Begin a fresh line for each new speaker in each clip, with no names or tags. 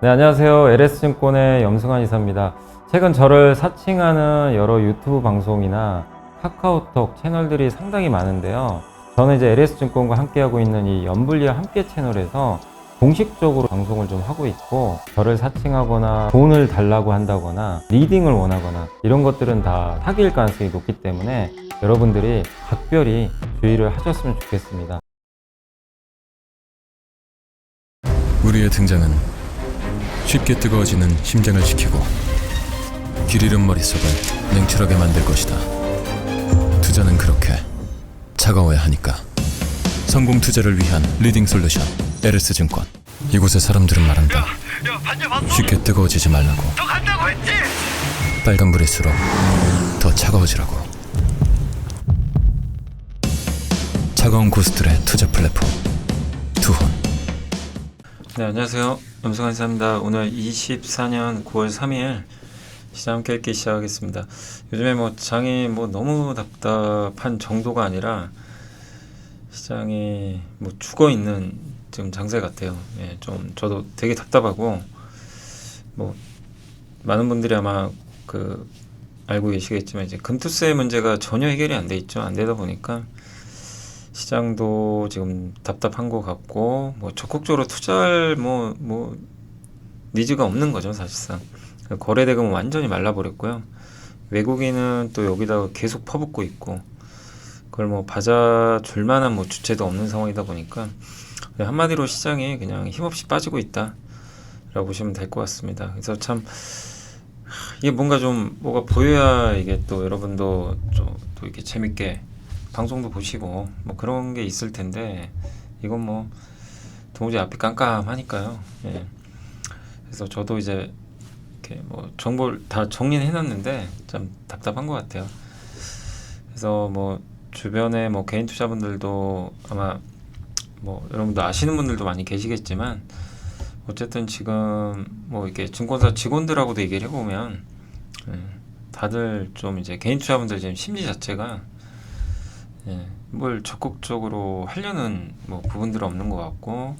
네, 안녕하세요. LS증권의 염승환 이사입니다. 최근 저를 사칭하는 여러 유튜브 방송이나 카카오톡 채널들이 상당히 많은데요. 저는 이제 LS증권과 함께하고 있는 이 연불리와 함께 채널에서 공식적으로 방송을 좀 하고 있고, 저를 사칭하거나 돈을 달라고 한다거나 리딩을 원하거나 이런 것들은 다 사기일 가능성이 높기 때문에 여러분들이 각별히 주의를 하셨으면 좋겠습니다.
우리의 등장은 쉽게 뜨거워지는 심장을 지키고 길 잃은 머릿속을 냉철하게 만들 것이다. 투자는 그렇게 차가워야 하니까. 성공 투자를 위한 리딩 솔루션 LS증권. 이곳의 사람들은 말한다. 쉽게 뜨거워지지 말라고. 빨간불일수록 더 차가워지라고. 차가운 고수들의 투자 플랫폼 투혼.
네, 안녕하세요. 염승환 이사입니다. 오늘 24년 9월 3일 시장 함께 읽기 시작하겠습니다. 요즘에 장이 너무 답답한 정도가 아니라 시장이 죽어 있는 지금 장세 같아요. 예, 좀 저도 되게 답답하고, 많은 분들이 아마 알고 계시겠지만 이제 금투세 문제가 전혀 해결이 안 돼 있죠. 안 되다 보니까 시장도 지금 답답한 것 같고, 적극적으로 투자할 니즈가 없는 거죠, 사실상. 거래 대금은 완전히 말라버렸고요. 외국인은 또 여기다가 계속 퍼붓고 있고, 그걸 받아줄 만한 주체도 없는 상황이다 보니까 한마디로 시장이 그냥 힘없이 빠지고 있다 라고 보시면 될 것 같습니다. 그래서 참 이게 뭐가 보여야 이게 또 여러분도 또 이렇게 재밌게 방송도 보시고 그런 게 있을 텐데, 이건 도무지 앞이 깜깜하니까요. 예. 그래서 저도 이제 이렇게 정보를 다 정리는 해놨는데 참 답답한 것 같아요. 그래서 주변에 개인 투자분들도 아마 여러분도 아시는 분들도 많이 계시겠지만, 어쨌든 지금 이렇게 증권사 직원들하고도 얘기를 해보면 다들 좀 이제 개인 투자분들 지금 심리 자체가 뭘 적극적으로 하려는 부분들은 없는 것 같고,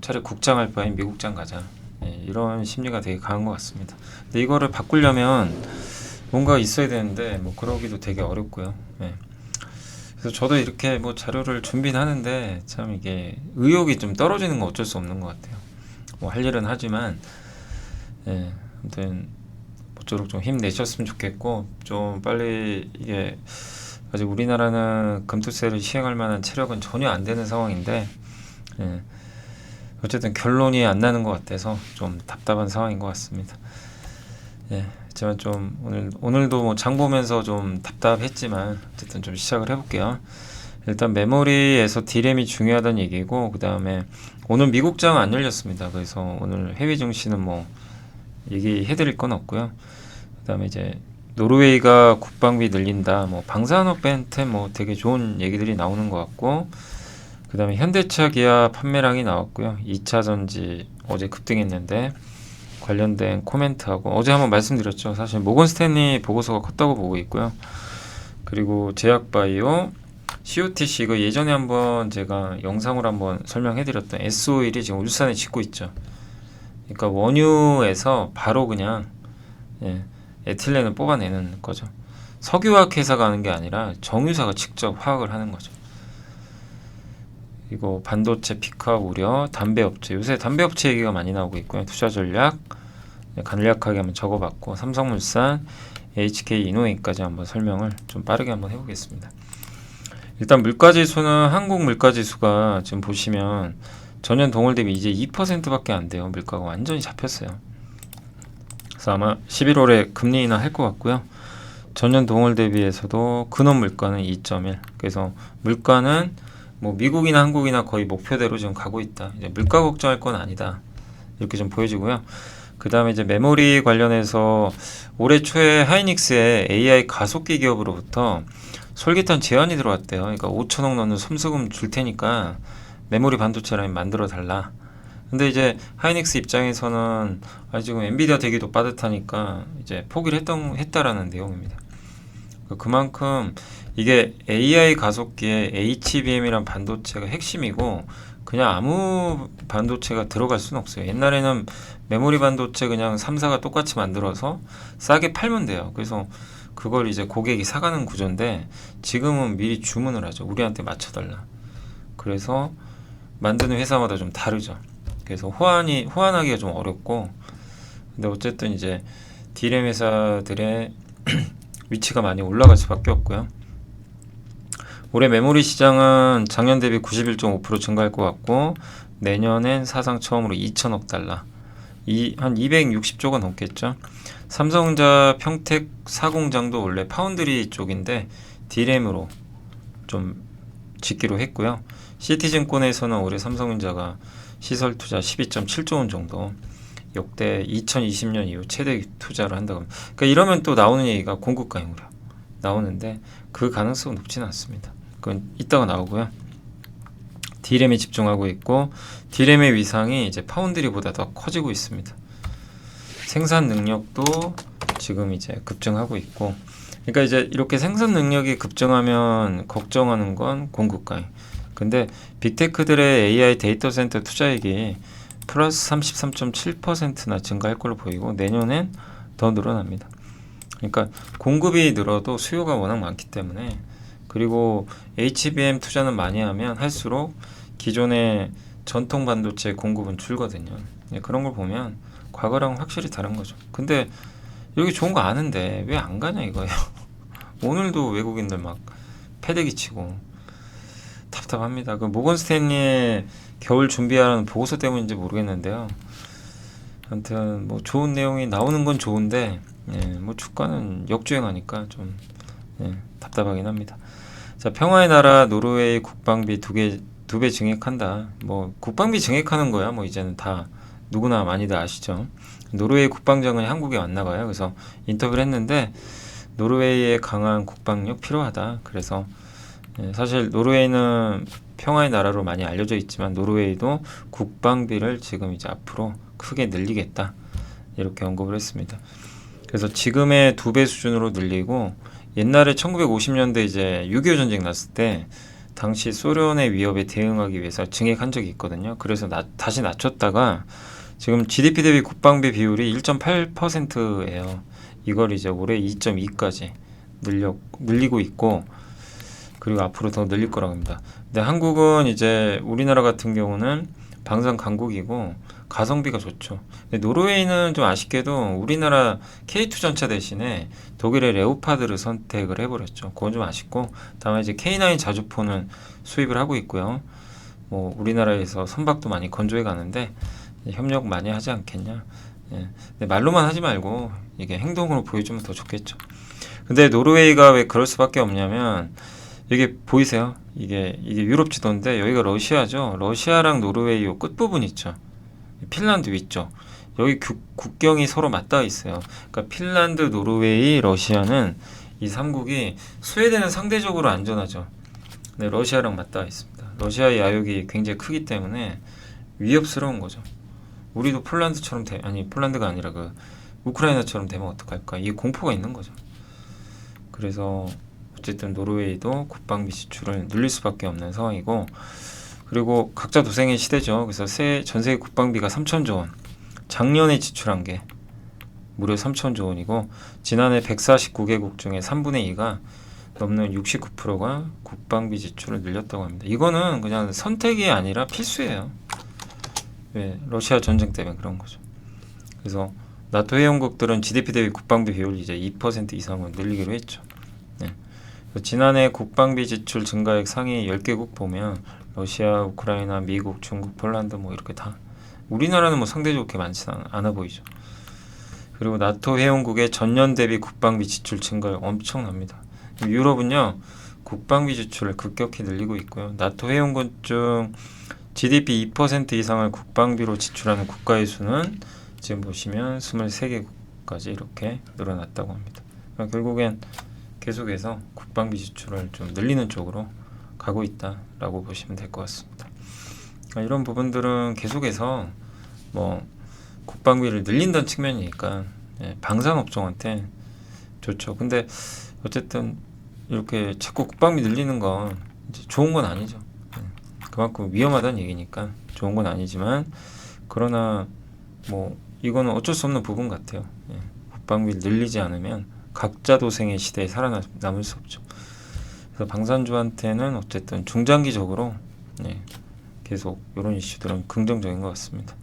차라리 국장 할 바엔 미국장 가자, 이런 심리가 되게 강한 것 같습니다. 근데 이거를 바꾸려면 뭔가 있어야 되는데 그러기도 되게 어렵고요. 그래서 저도 이렇게 자료를 준비는 하는데 참 이게 의욕이 좀 떨어지는 건 어쩔 수 없는 것 같아요. 할 일은 하지만 아무튼 모쪼록 좀 힘내셨으면 좋겠고, 좀 빨리 이게 아직 우리나라는 금투세를 시행할 만한 체력은 전혀 안 되는 상황인데, 어쨌든 결론이 안 나는 것 같아서 좀 답답한 상황인 것 같습니다. 하지만 좀 오늘도 장 보면서 좀 답답했지만 어쨌든 좀 시작을 해볼게요. 일단 메모리에서 D램이 중요하다는 얘기고, 그 다음에 오늘 미국장 안 열렸습니다. 그래서 오늘 해외 증시는 얘기해드릴 건 없고요. 그 다음에 이제 노르웨이가 국방비 늘린다, 방산업한테 되게 좋은 얘기들이 나오는 것 같고, 그 다음에 현대차 기아 판매량이 나왔고요. 2차 전지 어제 급등했는데 관련된 코멘트하고, 어제 한번 말씀드렸죠. 사실 모건 스탠리 보고서가 컸다고 보고 있고요. 그리고 제약바이오, COTC, 이거 예전에 한번 제가 영상으로 한번 설명해드렸던 S-오일이 지금 울산에 짓고 있죠. 그러니까 원유에서 바로 그냥 에틸렌을 뽑아내는 거죠. 석유화학 회사가 하는 게 아니라 정유사가 직접 화학을 하는 거죠. 이거 반도체 피크업 우려, 담배업체, 요새 담배업체 얘기가 많이 나오고 있고요. 투자 전략 간략하게 한번 적어봤고, 삼성물산, HK 이노웨이까지 한번 설명을 좀 빠르게 한번 해보겠습니다. 일단 물가지수는 한국 물가지수가 지금 보시면 전년 동월 대비 이제 2%밖에 안 돼요. 물가가 완전히 잡혔어요. 그래서 아마 11월에 금리 인하 할 것 같고요. 전년 동월 대비해서도 근원 물가는 2.1. 그래서 물가는 미국이나 한국이나 거의 목표대로 지금 가고 있다. 이제 물가 걱정할 건 아니다. 이렇게 좀 보여지고요. 그 다음에 이제 메모리 관련해서 올해 초에 하이닉스의 AI 가속기 기업으로부터 솔깃한 제안이 들어왔대요. 그러니까 5천억 넣는 섬수금 줄 테니까 메모리 반도체 라인 만들어 달라. 근데 이제 하이닉스 입장에서는 지금 엔비디아 되기도 빠듯하니까 이제 포기를 했다라는 내용입니다. 그만큼 이게 AI 가속기에 HBM이란 반도체가 핵심이고, 그냥 아무 반도체가 들어갈 수는 없어요. 옛날에는 메모리 반도체 그냥 3사가 똑같이 만들어서 싸게 팔면 돼요. 그래서 그걸 이제 고객이 사가는 구조인데 지금은 미리 주문을 하죠. 우리한테 맞춰달라. 그래서 만드는 회사마다 좀 다르죠. 그래서 호환하기가 좀 어렵고, 근데 어쨌든 이제 D램 회사들의 위치가 많이 올라갈 수밖에 없고요. 올해 메모리 시장은 작년 대비 91.5% 증가할 것 같고, 내년엔 사상 처음으로 2천억 달러, 한 260조가 넘겠죠. 삼성전자 평택 사공장도 원래 파운드리 쪽인데 D램으로 좀 짓기로 했고요. 시티증권에서는 올해 삼성전자가 시설 투자 12.7조 원 정도, 역대 2020년 이후 최대 투자를 한다고 합니다. 그러니까 이러면 또 나오는 얘기가 공급가용으로 나오는데 그 가능성은 높지는 않습니다. 그건 이따가 나오고요. D램에 집중하고 있고, D램의 위상이 이제 파운드리보다 더 커지고 있습니다. 생산 능력도 지금 이제 급증하고 있고, 그러니까 이제 이렇게 생산 능력이 급증하면 걱정하는 건 공급가용. 근데 빅테크들의 AI 데이터 센터 투자액이 플러스 33.7%나 증가할 걸로 보이고, 내년엔 더 늘어납니다. 그러니까 공급이 늘어도 수요가 워낙 많기 때문에, 그리고 HBM 투자는 많이 하면 할수록 기존의 전통 반도체 공급은 줄거든요. 그런 걸 보면 과거랑 확실히 다른 거죠. 근데 여기 좋은 거 아는데 왜 안 가냐 이거예요. 오늘도 외국인들 막 패대기 치고 답답합니다. 그 모건 스탠리의 겨울 준비하라는 보고서 때문인지 모르겠는데요. 아무튼 뭐 좋은 내용이 나오는 건 좋은데, 뭐 주가는 역주행하니까 좀 답답하긴 합니다. 자, 평화의 나라 노르웨이 국방비 두 배 증액한다. 뭐 국방비 증액하는 거야 뭐 이제는 다 누구나 많이들 아시죠. 노르웨이 국방장관이 한국에 왔나 봐요. 그래서 인터뷰를 했는데 노르웨이의 강한 국방력 필요하다. 그래서 사실 노르웨이는 평화의 나라로 많이 알려져 있지만 노르웨이도 국방비를 지금 이제 앞으로 크게 늘리겠다, 이렇게 언급을 했습니다. 그래서 지금의 2배 수준으로 늘리고, 옛날에 1950년대 이제 6.25 전쟁 났을 때 당시 소련의 위협에 대응하기 위해서 증액한 적이 있거든요. 그래서 다시 낮췄다가 지금 GDP 대비 국방비 비율이 1.8%예요. 이걸 이제 올해 2.2까지 늘리고 있고, 그리고 앞으로 더 늘릴 거라고 합니다. 근데 한국은 이제 우리나라 같은 경우는 방산 강국이고 가성비가 좋죠. 근데 노르웨이는 좀 아쉽게도 우리나라 K2 전차 대신에 독일의 레오파드를 선택을 해버렸죠. 그건 좀 아쉽고, 다만 이제 K9 자주포는 수입을 하고 있고요. 뭐 우리나라에서 선박도 많이 건조해 가는데 협력 많이 하지 않겠냐. 근데 말로만 하지 말고 이게 행동으로 보여주면 더 좋겠죠. 근데 노르웨이가 왜 그럴 수밖에 없냐면, 이게 보이세요? 이게 유럽 지도인데 여기가 러시아죠. 러시아랑 노르웨이 요 끝부분 있죠. 핀란드 위쪽. 여기 국경이 서로 맞닿아 있어요. 그러니까 핀란드, 노르웨이, 러시아는 이 3국이 스웨덴은 상대적으로 안전하죠. 근데 러시아랑 맞닿아 있습니다. 러시아의 야욕이 굉장히 크기 때문에 위협스러운 거죠. 우리도 폴란드처럼 폴란드가 아니라 그 우크라이나처럼 되면 어떡할까? 이게 공포가 있는 거죠. 그래서 어쨌든 노르웨이도 국방비 지출을 늘릴 수밖에 없는 상황이고, 그리고 각자 도생의 시대죠. 그래서 전 세계 국방비가 3천조 원, 작년에 지출한 게 무려 3천조 원이고, 지난해 149개국 중에 3분의 2가 넘는 69%가 국방비 지출을 늘렸다고 합니다. 이거는 그냥 선택이 아니라 필수예요. 왜? 러시아 전쟁 때문에 그런 거죠. 그래서 나토 회원국들은 GDP 대비 국방비 비율을 이제 2% 이상으로 늘리기로 했죠. 지난해 국방비 지출 증가액 상위 10개국 보면 러시아, 우크라이나, 미국, 중국, 폴란드 뭐 이렇게 다, 우리나라는 뭐 상대적으로 그렇게 많지는 않아 보이죠. 그리고 나토 회원국의 전년 대비 국방비 지출 증가율 엄청납니다. 유럽은요 국방비 지출을 급격히 늘리고 있고요. 나토 회원국 중 GDP 2% 이상을 국방비로 지출하는 국가의 수는 지금 보시면 23개국까지 이렇게 늘어났다고 합니다. 그러니까 결국엔 계속해서 국방비 지출을 좀 늘리는 쪽으로 가고 있다라고 보시면 될 것 같습니다. 그러니까 이런 부분들은 계속해서 뭐 국방비를 늘린다는 측면이니까 방산업종한테 좋죠. 근데 어쨌든 이렇게 자꾸 국방비 늘리는 건 이제 좋은 건 아니죠. 그만큼 위험하다는 얘기니까 좋은 건 아니지만, 그러나 뭐 이거는 어쩔 수 없는 부분 같아요. 예. 국방비를 늘리지 않으면 각자 도생의 시대에 살아남을 수 없죠. 그래서 방산주한테는 어쨌든 중장기적으로 예, 계속 이런 이슈들은 긍정적인 것 같습니다.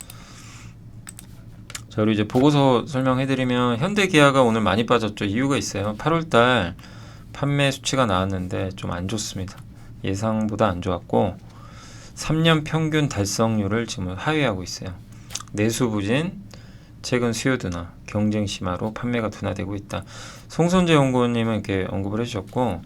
자, 그리고 이제 보고서 설명해드리면 현대기아가 오늘 많이 빠졌죠. 이유가 있어요. 8월달 판매 수치가 나왔는데 좀 안 좋습니다. 예상보다 안 좋았고 3년 평균 달성률을 지금 하회하고 있어요. 내수 부진, 최근 수요 둔화, 경쟁 심화로 판매가 둔화되고 있다. 송선재 연구원님은 이렇게 언급을 해주셨고,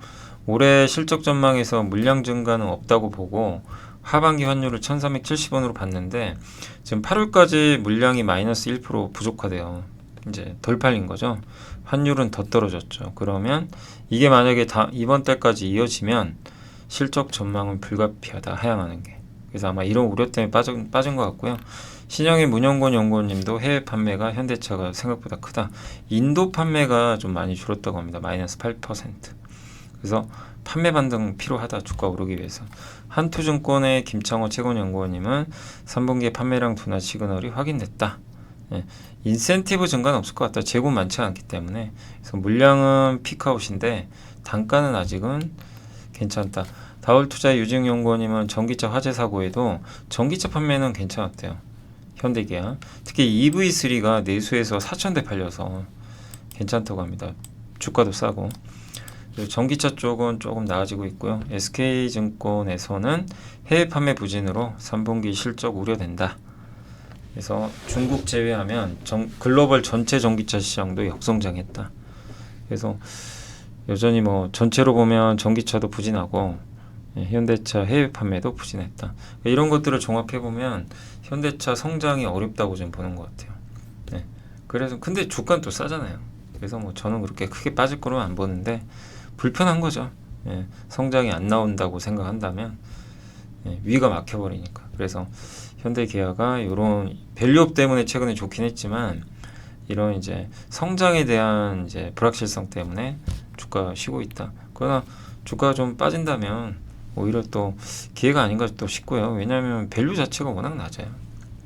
올해 실적 전망에서 물량 증가는 없다고 보고 하반기 환율을 1370원으로 봤는데 지금 8월까지 물량이 마이너스 1% 부족하대요. 이제 덜 팔린 거죠. 환율은 더 떨어졌죠. 그러면 이게 만약에 이번 달까지 이어지면 실적 전망은 불가피하다, 하향하는 게. 그래서 아마 이런 우려 때문에 빠진 것 같고요. 신영의 문영권 연구원님도 해외 판매가 현대차가 생각보다 크다. 인도 판매가 좀 많이 줄었다고 합니다. 마이너스 8%. 그래서 판매 반등 필요하다. 주가 오르기 위해서. 한투증권의 김창호 최고연구원님은 3분기에 판매량 둔화 시그널이 확인됐다. 예, 인센티브 증가는 없을 것 같다. 재고 많지 않기 때문에. 그래서 물량은 피크아웃인데 단가는 아직은 괜찮다. 다울투자의 유증연구원님은 전기차 화재 사고에도 전기차 판매는 괜찮았대요. 현대기아. 특히 EV3가 내수에서 4,000대 팔려서 괜찮다고 합니다. 주가도 싸고. 전기차 쪽은 조금 나아지고 있고요. SK증권에서는 해외 판매 부진으로 3분기 실적 우려된다. 그래서 중국 제외하면 글로벌 전체 전기차 시장도 역성장했다. 그래서 여전히 뭐 전체로 보면 전기차도 부진하고 현대차 해외 판매도 부진했다. 이런 것들을 종합해 보면 현대차 성장이 어렵다고 좀 보는 것 같아요. 네. 그래서 근데 주가는 또 싸잖아요. 그래서 뭐 저는 그렇게 크게 빠질 거로 안 보는데 불편한 거죠. 예. 성장이 안 나온다고 생각한다면 위가 막혀버리니까. 그래서 현대기아가 이런 밸류업 때문에 최근에 좋긴 했지만 이런 이제 성장에 대한 이제 불확실성 때문에 주가 쉬고 있다. 그러나 주가가 좀 빠진다면 오히려 또 기회가 아닌가 또 싶고요. 왜냐하면 밸류 자체가 워낙 낮아요.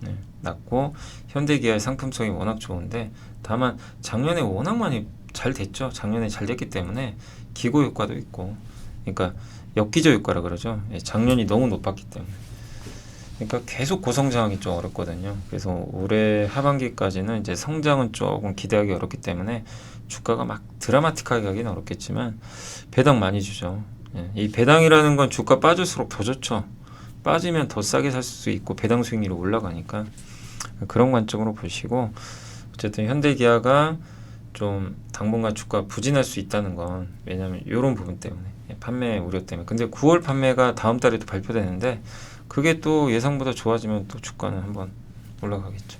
네, 낮고 현대기아의 상품성이 워낙 좋은데 다만 작년에 워낙 많이 잘 됐죠. 작년에 잘 됐기 때문에 기고 효과도 있고, 그러니까 역기저 효과라 그러죠. 작년이 너무 높았기 때문에. 그러니까 계속 고성장하기 좀 어렵거든요. 그래서 올해 하반기까지는 이제 성장은 조금 기대하기 어렵기 때문에 주가가 막 드라마틱하게 가기는 어렵겠지만 배당 많이 주죠. 이 배당이라는 건 주가 빠질수록 더 좋죠. 빠지면 더 싸게 살 수 있고 배당 수익률이 올라가니까 그런 관점으로 보시고, 어쨌든 현대기아가 좀 당분간 주가 부진할 수 있다는 건 왜냐하면 이런 부분 때문에, 판매 우려 때문에. 근데 9월 판매가 다음 달에도 발표되는데 그게 또 예상보다 좋아지면 또 주가는 한번 올라가겠죠.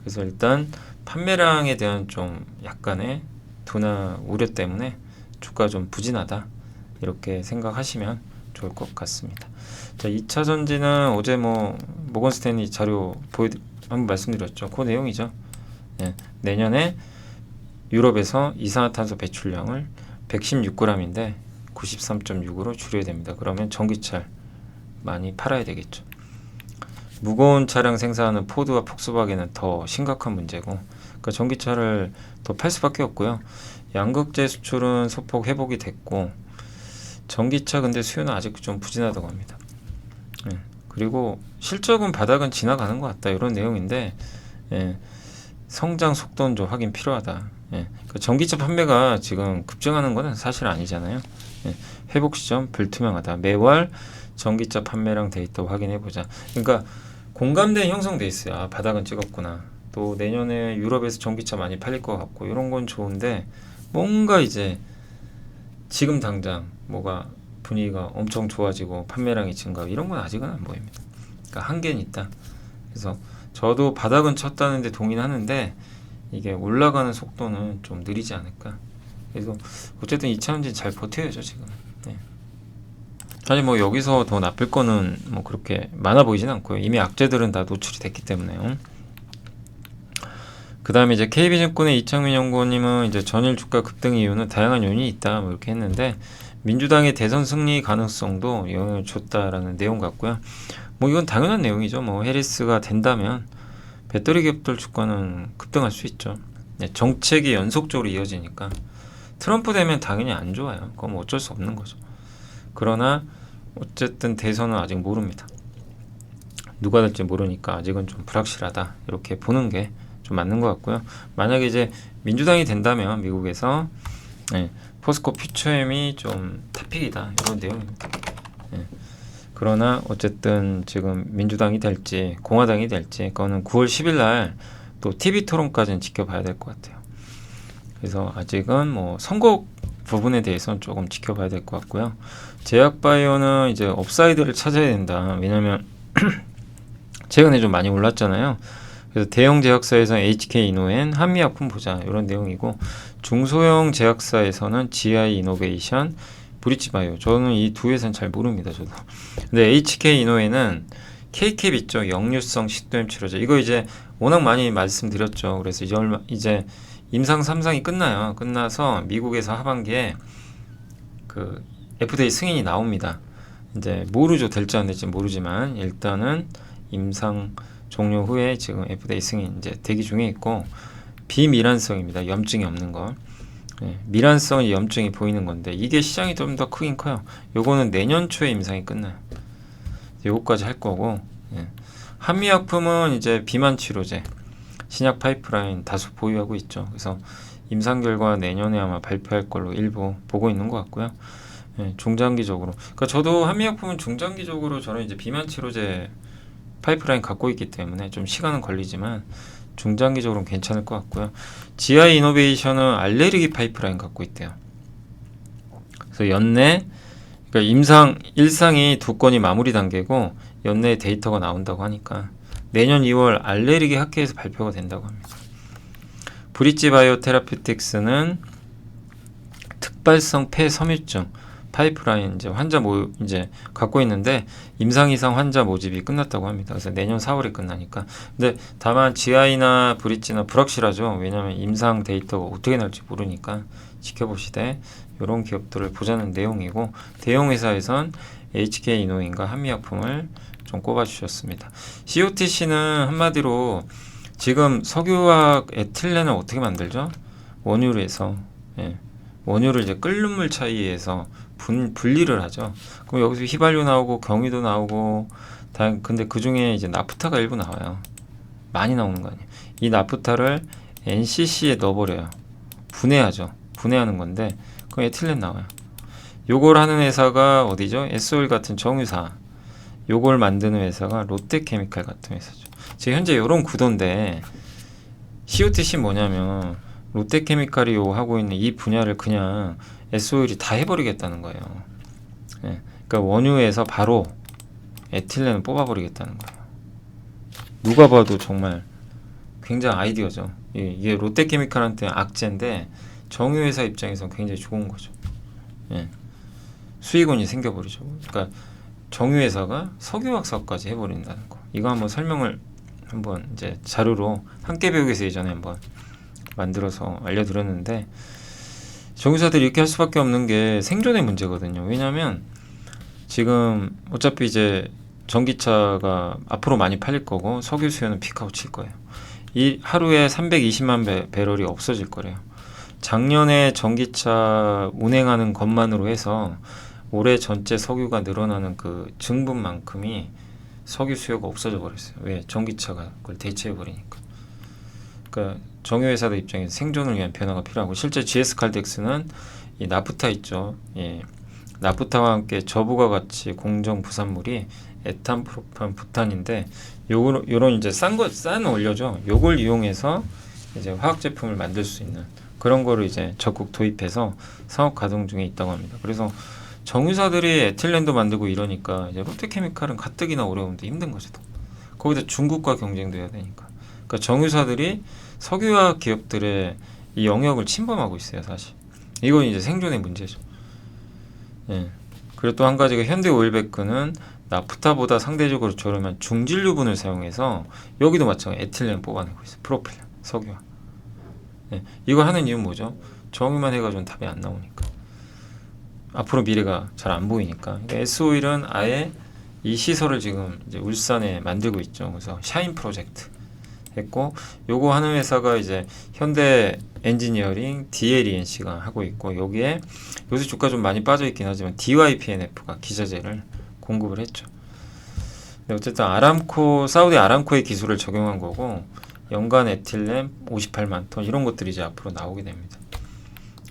그래서 일단 판매량에 대한 좀 약간의 둔화 우려 때문에 주가 좀 부진하다, 이렇게 생각하시면 좋을 것 같습니다. 자, 2차 전지는 어제 뭐 모건 스탠리 자료 한번 말씀드렸죠. 그 내용이죠. 내년에 유럽에서 이산화탄소 배출량을 116g인데 93.6으로 줄여야 됩니다. 그러면 전기차 많이 팔아야 되겠죠. 무거운 차량 생산하는 포드와 폭스바겐은 더 심각한 문제고, 그러니까 전기차를 더 팔 수밖에 없고요. 양극재 수출은 소폭 회복이 됐고, 전기차 근데 수요는 아직 좀 부진하다고 합니다. 그리고 실적은 바닥은 지나가는 것 같다, 이런 내용인데 성장 속도는 좀 확인 필요하다. 그러니까 전기차 판매가 지금 급증하는 것은 사실 아니잖아요. 회복 시점 불투명하다. 매월 전기차 판매량 데이터 확인해 보자. 그러니까 공감대 형성돼 있어요. 아, 바닥은 찍었구나. 또 내년에 유럽에서 전기차 많이 팔릴 것 같고, 이런 건 좋은데 뭔가 이제 지금 당장 뭐가 분위기가 엄청 좋아지고 판매량이 증가, 이런 건 아직은 안 보입니다. 그러니까 한계는 있다. 그래서 저도 바닥은 쳤다는데 동의는 하는데 이게 올라가는 속도는 좀 느리지 않을까. 그래서 어쨌든 2차전지 잘 버텨야죠 지금. 사실 뭐 여기서 더 나쁠 거는 뭐 그렇게 많아 보이진 않고요. 이미 악재들은 다 노출이 됐기 때문에요. 그 다음에 이제 KB증권의 이창민 연구원님은 이제 전일 주가 급등 이유는 다양한 요인이 있다, 뭐 이렇게 했는데, 민주당의 대선 승리 가능성도 영향을 줬다라는 내용 같고요. 뭐 이건 당연한 내용이죠. 뭐 해리스가 된다면 배터리 기업들 주가는 급등할 수 있죠. 네, 정책이 연속적으로 이어지니까. 트럼프 되면 당연히 안 좋아요. 그건 뭐 어쩔 수 없는 거죠. 그러나 어쨌든 대선은 아직 모릅니다. 누가 될지 모르니까 아직은 좀 불확실하다, 이렇게 보는 게 좀 맞는 것 같고요. 만약에 이제 민주당이 된다면 미국에서 포스코 퓨처엠이 좀 탑픽이다, 이런 내용입니다. 그러나 어쨌든 지금 민주당이 될지 공화당이 될지 그거는 9월 10일 날 또 TV 토론까지는 지켜봐야 될 것 같아요. 그래서 아직은 뭐 선거 부분에 대해서는 조금 지켜봐야 될 것 같고요. 제약바이오는 이제 업사이드를 찾아야 된다. 왜냐면 최근에 좀 많이 올랐잖아요. 그래서 대형 제약사에서 HK 이노엔, 한미약품 보자, 이런 내용이고, 중소형 제약사에서는 GI 이노베이션, 브리지바이오. 저는 이 두 회사는 잘 모릅니다, 저도. 근데 HK 이노엔은 K캡 있죠, 역류성 식도염 치료제. 이거 이제 워낙 많이 말씀드렸죠. 그래서 이제 임상 3상이 끝나요. 끝나서 미국에서 하반기에 그 FDA 승인이 나옵니다. 이제 모르죠, 될지 안 될지 모르지만 일단은 임상 종료 후에 지금 FDA 승인 이제 대기 중에 있고, 비미란성입니다. 염증이 없는 거. 미란성은 염증이 보이는 건데 이게 시장이 좀 더 크긴 커요. 요거는 내년 초에 임상이 끝나요. 요거까지 할 거고, 한미약품은 이제 비만 치료제 신약 파이프라인 다수 보유하고 있죠. 그래서 임상 결과 내년에 아마 발표할 걸로 일부 보고 있는 것 같고요. 중장기적으로, 그러니까 저도 한미약품은 중장기적으로 저는 이제 비만 치료제 파이프라인 갖고 있기 때문에 좀 시간은 걸리지만 중장기적으로는 괜찮을 것 같고요. GI 이노베이션은 알레르기 파이프라인 갖고 있대요. 그래서 연내, 그러니까 임상 1상이 2건이 마무리 단계고 연내에 데이터가 나온다고 하니까 내년 2월 알레르기 학회에서 발표가 된다고 합니다. 브릿지 바이오 테라피틱스는 특발성 폐섬유증 파이프라인 이제 이제 갖고 있는데 임상 이상 환자 모집이 끝났다고 합니다. 그래서 내년 4월에 끝나니까. 근데 다만 GI나 브릿지나 불확실하죠. 왜냐하면 임상 데이터가 어떻게 날지 모르니까 지켜보시되 이런 기업들을 보자는 내용이고, 대형 회사에선 HK 이노인과 한미약품을 좀 꼽아주셨습니다. COTC는 한마디로 지금 석유와 에틸렌을 어떻게 만들죠? 원유에서 원유를 이제 끓는 물 차이에서 분리를 하죠. 그럼 여기서 휘발유 나오고 경유도 나오고 근데 그 중에 이제 나프타가 일부 나와요. 많이 나오는 거 아니에요. 이 나프타를 NCC에 넣어버려요. 분해하죠. 분해하는 건데 그럼 에틸렌 나와요. 요걸 하는 회사가 어디죠? S-오일 같은 정유사. 요걸 만드는 회사가 롯데케미칼 같은 회사죠. 지금 현재 이런 구도인데, COTC 뭐냐면 롯데케미칼이 하고 있는 이 분야를 그냥 S-오일이 다 해버리겠다는 거예요. 그러니까 원유에서 바로 에틸렌을 뽑아버리겠다는 거예요. 누가 봐도 정말 굉장히 아이디어죠. 이게 롯데케미칼한테 악재인데 정유회사 입장에서 굉장히 좋은 거죠. 수익원이 생겨버리죠. 그러니까 정유회사가 석유화학사업까지 해버린다는 거. 이거 한번 설명을 한번 이제 자료로 함께 배우기에서 예전에 한번 만들어서 알려드렸는데, 정유사들이 이렇게 할 수밖에 없는 게 생존의 문제거든요. 왜냐하면 지금 어차피 이제 전기차가 앞으로 많이 팔릴 거고 석유 수요는 피크아웃 칠 거예요. 이 하루에 320만 배럴이 없어질 거래요. 작년에 전기차 운행하는 것만으로 해서 올해 전체 석유가 늘어나는 그 증분만큼이 석유 수요가 없어져 버렸어요. 왜? 전기차가 그걸 대체해 버리니까. 그러니까 정유회사들 입장에서 생존을 위한 변화가 필요하고, 실제 GS 칼텍스는 이 나프타 있죠. 나프타와 함께 저부가 같이 공정 부산물이 에탄, 프로판, 부탄인데 요런 이제 싼 원료죠. 요걸 이용해서 이제 화학 제품을 만들 수 있는 그런 거를 이제 적극 도입해서 사업 가동 중에 있다고 합니다. 그래서 정유사들이 에틸렌도 만들고 이러니까 이제 롯데케미칼은 가뜩이나 어려운데 힘든 거죠. 거기다 중국과 경쟁도 해야 되니까. 그러니까 정유사들이 석유화학 기업들의 이 영역을 침범하고 있어요, 사실. 이건 이제 생존의 문제죠. 그리고 또 한 가지가 현대오일베크는 나프타보다 상대적으로 저렴한 중진류분을 사용해서 여기도 마찬가지 에틸렌 뽑아내고 있어요. 프로필, 석유화. 이거 하는 이유는 뭐죠? 정유만 해가지고는 답이 안 나오니까. 앞으로 미래가 잘 안 보이니까. 그러니까 S오일은 아예 이 시설을 지금 이제 울산에 만들고 있죠. 그래서 샤인 프로젝트 했고, 요거 하는 회사가 이제 현대 엔지니어링 DLENC가 하고 있고, 여기에 요새 주가 좀 많이 빠져 있긴 하지만 DYPNF가 기자재를 공급을 했죠. 근데 어쨌든 아람코, 사우디 아람코의 기술을 적용한 거고, 연간 에틸렌 58만 톤 이런 것들이 이제 앞으로 나오게 됩니다.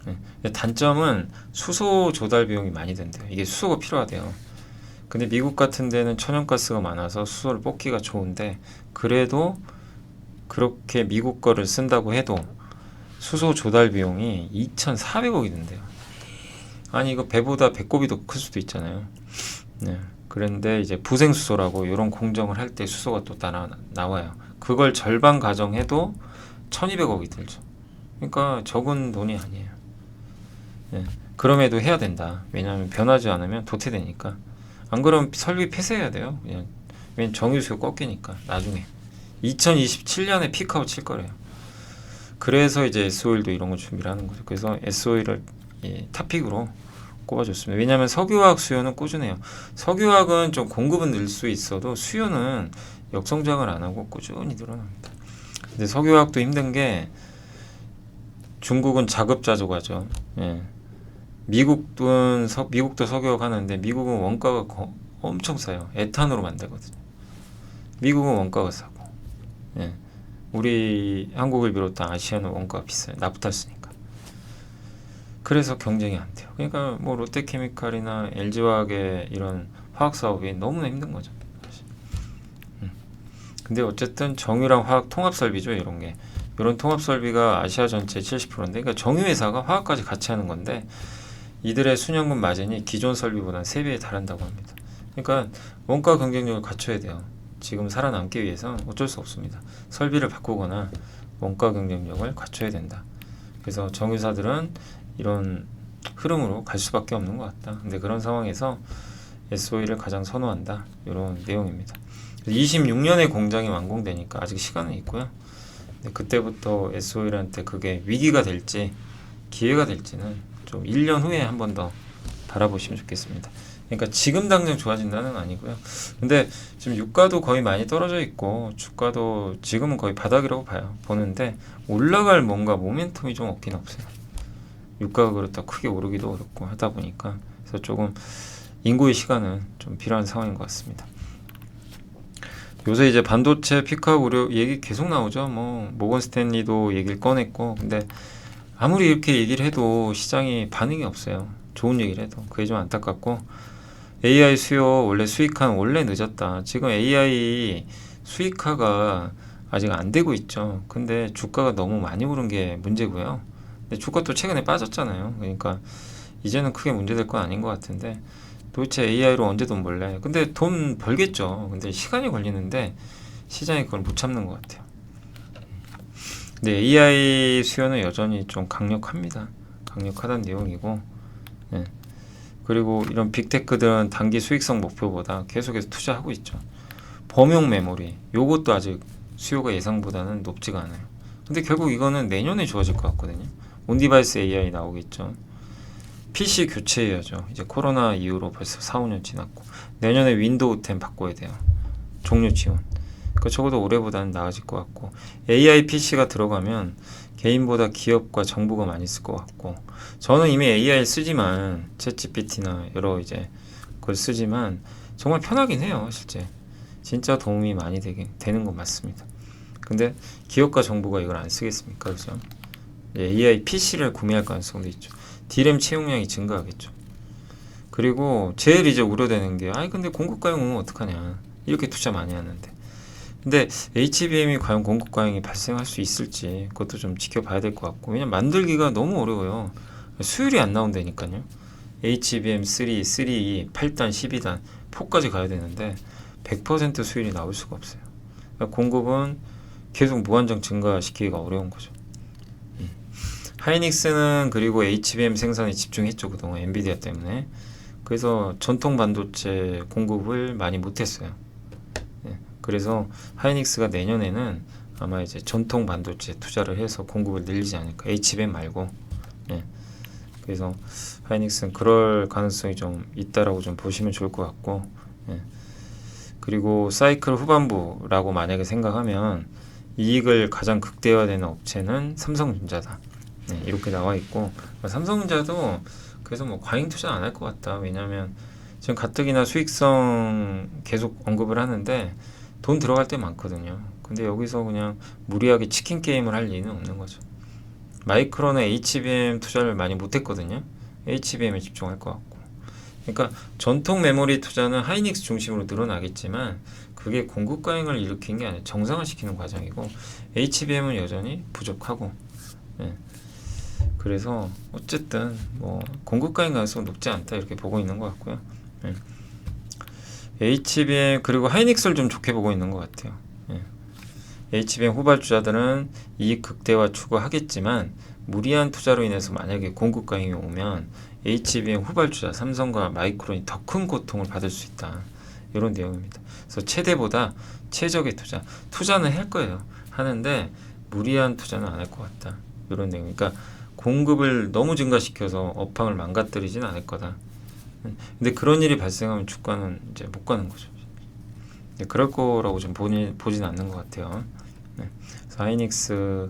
근데 단점은 수소 조달 비용이 많이 든대요. 이게 수소가 필요하대요. 근데 미국 같은 데는 천연가스가 많아서 수소를 뽑기가 좋은데, 그래도 그렇게 미국 거를 쓴다고 해도 수소 조달 비용이 2,400억이 든대요. 아니 이거 배보다 배꼽이 더 클 수도 있잖아요. 네. 그런데 이제 부생수소라고 이런 공정을 할 때 수소가 또 나와요. 그걸 절반 가정해도 1,200억이 들죠. 그러니까 적은 돈이 아니에요. 네. 그럼에도 해야 된다. 왜냐하면 변하지 않으면 도태되니까. 안 그러면 설비 폐쇄해야 돼요. 그냥. 왜냐면 정유수요 꺾이니까 나중에 2027년에 피크아웃 칠 거래요. 그래서 이제 S오일도 이런 거 준비를 하는 거죠. 그래서 S오일을 탑픽으로 꼽아줬습니다. 왜냐하면 석유화학 수요는 꾸준해요. 석유화학은 좀 공급은 늘 수 있어도 수요는 역성장을 안 하고 꾸준히 늘어납니다. 근데 석유화학도 힘든 게 중국은 자급자족하죠. 예. 미국도 석유화학 하는데 미국은 원가가 엄청 싸요. 에탄으로 만들거든요. 미국은 원가가 싸고, 예. 우리 한국을 비롯한 아시아는 원가가 비싸요. 나프타 쓰니까. 그래서 경쟁이 안 돼요. 그러니까 뭐 롯데케미칼이나 LG화학의 이런 화학 사업이 너무나 힘든 거죠. 사실. 근데 어쨌든 정유랑 화학 통합 설비죠. 이런 게. 이런 통합 설비가 아시아 전체 70%인데, 그러니까 정유 회사가 화학까지 같이 하는 건데, 이들의 수년금 마진이 기존 설비보다는 3배에 달한다고 합니다. 그러니까 원가 경쟁력을 갖춰야 돼요. 지금 살아남기 위해서 어쩔 수 없습니다. 설비를 바꾸거나 원가 경쟁력을 갖춰야 된다. 그래서 정유사들은 이런 흐름으로 갈 수밖에 없는 것 같다. 근데 그런 상황에서 S오일을 가장 선호한다. 이런 내용입니다. 26년에 공장이 완공되니까 아직 시간은 있고요. 근데 그때부터 S오일한테 그게 위기가 될지 기회가 될지는 좀 1년 후에 한 번 더 바라보시면 좋겠습니다. 그러니까 지금 당장 좋아진다는 아니고요. 근데 지금 유가도 거의 많이 떨어져 있고 주가도 지금은 거의 바닥이라고 보는데 올라갈 뭔가 모멘텀이 좀 없긴 없어요. 유가가 그렇다 크게 오르기도 어렵고 하다 보니까, 그래서 조금 인고의 시간은 좀 필요한 상황인 것 같습니다. 요새 이제 반도체 피크아웃 우려 얘기 계속 나오죠. 뭐 모건 스탠리도 얘기를 꺼냈고, 근데 아무리 이렇게 얘기를 해도 시장이 반응이 없어요. 좋은 얘기를 해도. 그게 좀 안타깝고, AI 수요 원래 수익화는 원래 늦었다. 지금 AI 수익화가 아직 안 되고 있죠. 근데 주가가 너무 많이 오른 게 문제고요. 근데 주가 또 최근에 빠졌잖아요. 그러니까 이제는 크게 문제될 건 아닌 것 같은데, 도대체 AI로 언제 돈 벌래? 근데 돈 벌겠죠. 근데 시간이 걸리는데 시장이 그걸 못 참는 것 같아요. 근데 AI 수요는 여전히 좀 강력합니다. 강력하다는 내용이고, 예. 그리고 이런 빅테크들은 단기 수익성 목표보다 계속해서 투자하고 있죠. 범용 메모리, 요것도 아직 수요가 예상보다는 높지가 않아요. 근데 결국 이거는 내년에 좋아질 것 같거든요. 온디바이스 AI 나오겠죠. PC 교체해야죠. 이제 코로나 이후로 벌써 4, 5년 지났고, 내년에 윈도우 10 바꿔야 돼요. 종료 지원. 그러니까 적어도 올해보다는 나아질 것 같고, AI PC가 들어가면 개인보다 기업과 정부가 많이 쓸 것 같고, 저는 이미 AI를 쓰지만 챗GPT나 여러 이제 그걸 쓰지만 정말 편하긴 해요. 실제 진짜 도움이 많이 되는 건 맞습니다. 근데 기업과 정부가 이걸 안 쓰겠습니까? 그래서 AI PC를 구매할 가능성도 있죠. DRAM 채용량이 증가하겠죠. 그리고 제일 이제 우려되는 게, 아니 근데 공급 과잉 오면 어떡하냐, 이렇게 투자 많이 하는데. 근데 HBM이 과연 공급 과잉이 발생할 수 있을지 그것도 좀 지켜봐야 될 것 같고, 왜냐면 만들기가 너무 어려워요. 수율이 안 나온다니까요. HBM 3, 3E, 8단, 12단, 4까지 가야 되는데 100% 수율이 나올 수가 없어요. 그러니까 공급은 계속 무한정 증가시키기가 어려운 거죠. 하이닉스는 그리고 HBM 생산에 집중했죠, 그동안 엔비디아 때문에. 그래서 전통 반도체 공급을 많이 못했어요. 그래서 하이닉스가 내년에는 아마 이제 전통 반도체 투자를 해서 공급을 늘리지 않을까. HBM 말고. 그래서 하이닉스는 그럴 가능성이 좀 있다라고 좀 보시면 좋을 것 같고, 예. 그리고 사이클 후반부라고 만약에 생각하면 이익을 가장 극대화되는 업체는 삼성전자다. 네, 이렇게 나와 있고, 삼성전자도 그래서 뭐 과잉 투자 안 할 것 같다. 왜냐하면 지금 가뜩이나 수익성 계속 언급을 하는데 돈 들어갈 때 많거든요. 근데 여기서 그냥 무리하게 치킨 게임을 할 리는 없는 거죠. 마이크론은 HBM 투자를 많이 못했거든요. HBM에 집중할 것 같고. 그러니까 전통 메모리 투자는 하이닉스 중심으로 늘어나겠지만 그게 공급 과잉을 일으킨 게 아니라 정상화시키는 과정이고, HBM은 여전히 부족하고, 예. 그래서 어쨌든 뭐 공급 과잉 가능성은 높지 않다 이렇게 보고 있는 것 같고요. 예. HBM 그리고 하이닉스를 좀 좋게 보고 있는 것 같아요. 예. HBM 후발주자들은 이익 극대화 추구하겠지만 무리한 투자로 인해서 만약에 공급 과잉이 오면 HBM 후발주자 삼성과 마이크론이 더 큰 고통을 받을 수 있다. 이런 내용입니다. 그래서 최대보다 최적의 투자는 할 거예요. 하는데 무리한 투자는 안 할 것 같다. 이런 내용. 그러니까 공급을 너무 증가시켜서 업황을 망가뜨리진 않을 거다. 근데 그런 일이 발생하면 주가는 이제 못 가는 거죠. 그럴 거라고 좀 보진 않는 것 같아요. 네. 그래서 하이닉스에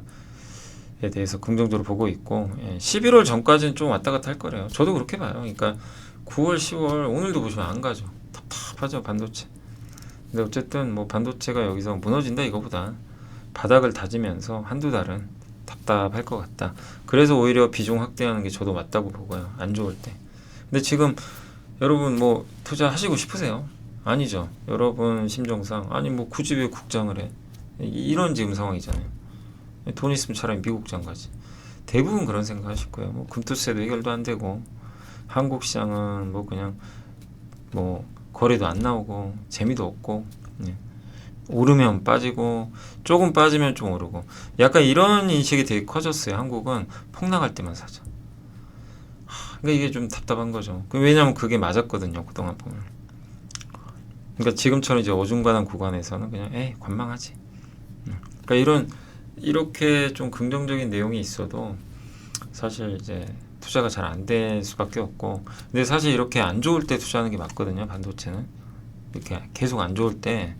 대해서 긍정적으로 보고 있고, 11월 전까지는 좀 왔다 갔다 할 거래요. 저도 그렇게 봐요. 그러니까 9월, 10월 오늘도 보시면 안 가죠. 답답하죠, 반도체. 근데 어쨌든 뭐 반도체가 여기서 무너진다 이거보다 바닥을 다지면서 한두 달은 답답할 것 같다. 그래서 오히려 비중 확대하는 게 저도 맞다고 보고요. 안 좋을 때. 근데 지금 여러분 뭐 투자하시고 싶으세요? 아니죠. 여러분 심정상 아니 뭐 굳이 왜 국장을 해? 이런 지금 상황이잖아요. 돈 있으면 차라리 미국장 가지. 대부분 그런 생각 하실 거예요. 뭐 금투세도 해결도 안 되고 한국 시장은 뭐 그냥 뭐 거래도 안 나오고 재미도 없고, 예. 오르면 빠지고 조금 빠지면 좀 오르고 약간 이런 인식이 되게 커졌어요. 한국은 폭락할 때만 사죠. 그러니까 이게 좀 답답한 거죠. 왜냐하면 그게 맞았거든요. 그동안 보면. 그러니까 지금처럼 이제 어중간한 구간에서는 그냥 관망하지. 그러니까 이렇게 좀 긍정적인 내용이 있어도 사실 이제 투자가 잘 안 될 수밖에 없고, 근데 사실 이렇게 안 좋을 때 투자하는 게 맞거든요. 반도체는 이렇게 계속 안 좋을 때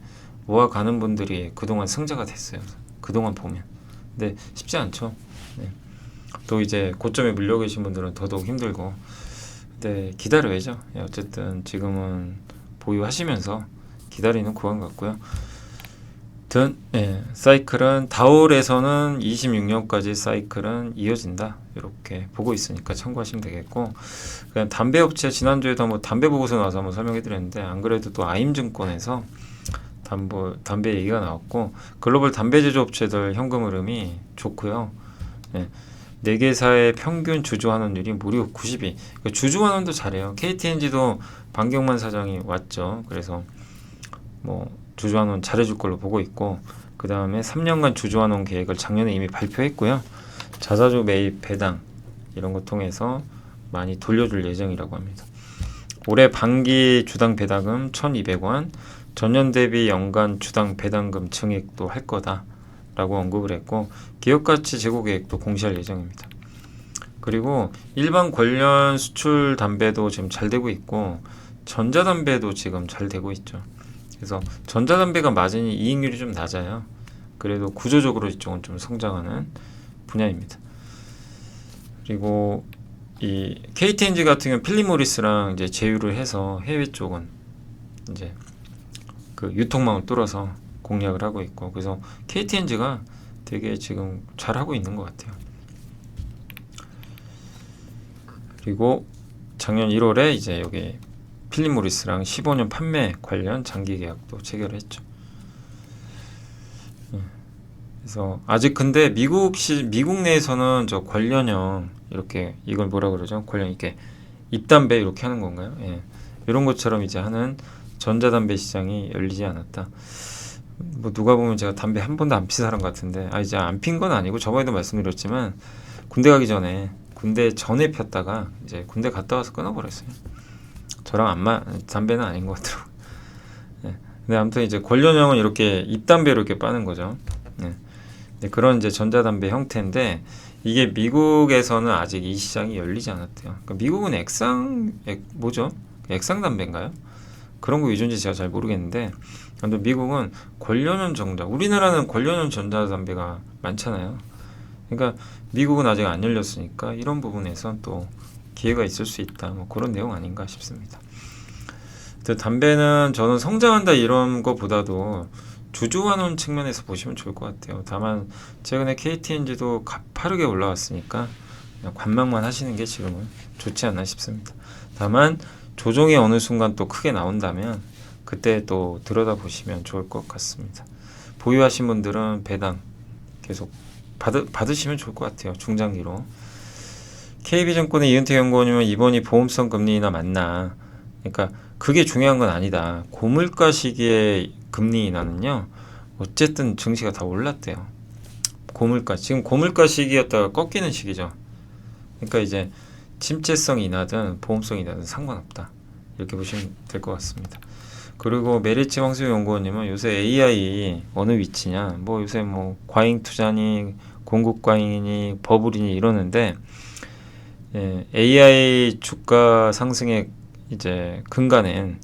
모아 가는 분들이 그동안 승자가 됐어요. 그동안 보면. 근데 쉽지 않죠. 네. 또 이제 고점에 물려 계신 분들은 더더욱 힘들고, 근데 기다려야죠. 어쨌든 지금은 보유하시면서 기다리는 구간 같고요. 사이클은 다올에서는 26년까지 사이클은 이어진다 이렇게 보고 있으니까 참고하시면 되겠고, 그냥 담배 업체 지난주에도 한번 담배 보고서 나와서 한번 설명해 드렸는데, 안 그래도 또 아임증권에서 담배 얘기가 나왔고, 글로벌 담배 제조업체들 현금 흐름이 좋고요. 4개사의 평균 주주환원율이 무려 92. 그러니까 주주환원도 잘해요. KTNG도 방경만 사장이 왔죠. 그래서 뭐 주주환원 잘해줄 걸로 보고 있고, 그 다음에 3년간 주주환원 계획을 작년에 이미 발표했고요. 자사주 매입 배당 이런 거 통해서 많이 돌려줄 예정이라고 합니다. 올해 반기 주당 배당금 1,200원, 전년 대비 연간 주당 배당금 증액도 할 거다라고 언급을 했고, 기업가치 제고 계획도 공시할 예정입니다. 그리고 일반 관련 수출 담배도 지금 잘 되고 있고, 전자담배도 지금 잘 되고 있죠. 그래서 전자담배가 마진이 이익률이 좀 낮아요. 그래도 구조적으로 이쪽은 좀 성장하는 분야입니다. 그리고 이 KTNG 같은 경우는 필립모리스랑 이제 제휴를 해서 해외 쪽은 이제 그 유통망을 뚫어서 공략을 하고 있고, 그래서 KTNG가 되게 지금 잘 하고 있는 것 같아요. 그리고 작년 1월에 이제 여기 필립모리스랑 15년 판매 관련 장기 계약도 체결을 했죠. 그래서 아직 근데 미국 내에서는 저 관련형 이렇게 이걸 뭐라 그러죠? 관련 이렇게 입담배 이렇게 하는 건가요? 이런 것처럼 이제 하는 전자담배 시장이 열리지 않았다. 뭐 누가 보면 제가 담배 한 번도 안 핀 사람 같은데, 이제 안 핀 건 아니고 저번에도 말씀드렸지만 군대 가기 전에 폈다가 이제 군대 갔다 와서 끊어버렸어요. 저랑 담배는 아닌 것 같더라고요. 근데 아무튼 이제 관련형은 이렇게 입담배로 이렇게 빠는 거죠. 근데 네, 그런 이제 전자담배 형태인데 이게 미국에서는 아직 이 시장이 열리지 않았대요. 그러니까 미국은 뭐죠? 액상 담배인가요? 그런 거 위주인지 제가 잘 모르겠는데, 근데 미국은 관련형 전자, 우리나라는 관련형 전자담배가 많잖아요. 그러니까 미국은 아직 안 열렸으니까 이런 부분에선 또 기회가 있을 수 있다. 뭐 그런 내용 아닌가 싶습니다. 담배는 저는 성장한다 이런 거보다도 주주환원 측면에서 보시면 좋을 것 같아요. 다만 최근에 KTNG도 가파르게 올라왔으니까 그냥 관망만 하시는 게 지금은 좋지 않나 싶습니다. 다만 조정이 어느 순간 또 크게 나온다면 그때 또 들여다보시면 좋을 것 같습니다. 보유하신 분들은 배당 계속 받으시면 좋을 것 같아요. 중장기로. KB증권의 이은택 연구원님은 이번이 보험성 금리 인하 맞나? 그러니까 그게 중요한 건 아니다. 고물가 시기에 금리 인하는요. 어쨌든 증시가 다 올랐대요. 지금 고물가 시기였다가 꺾이는 시기죠. 그러니까 이제 침체성 인하든 보험성 인하든 상관없다. 이렇게 보시면 될 것 같습니다. 그리고 메리츠 황수영 연구원님은 요새 AI 어느 위치냐? 뭐 요새 뭐 과잉 투자니 공급 과잉이니 버블이니 이러는데 AI 주가 상승의 이제 근간엔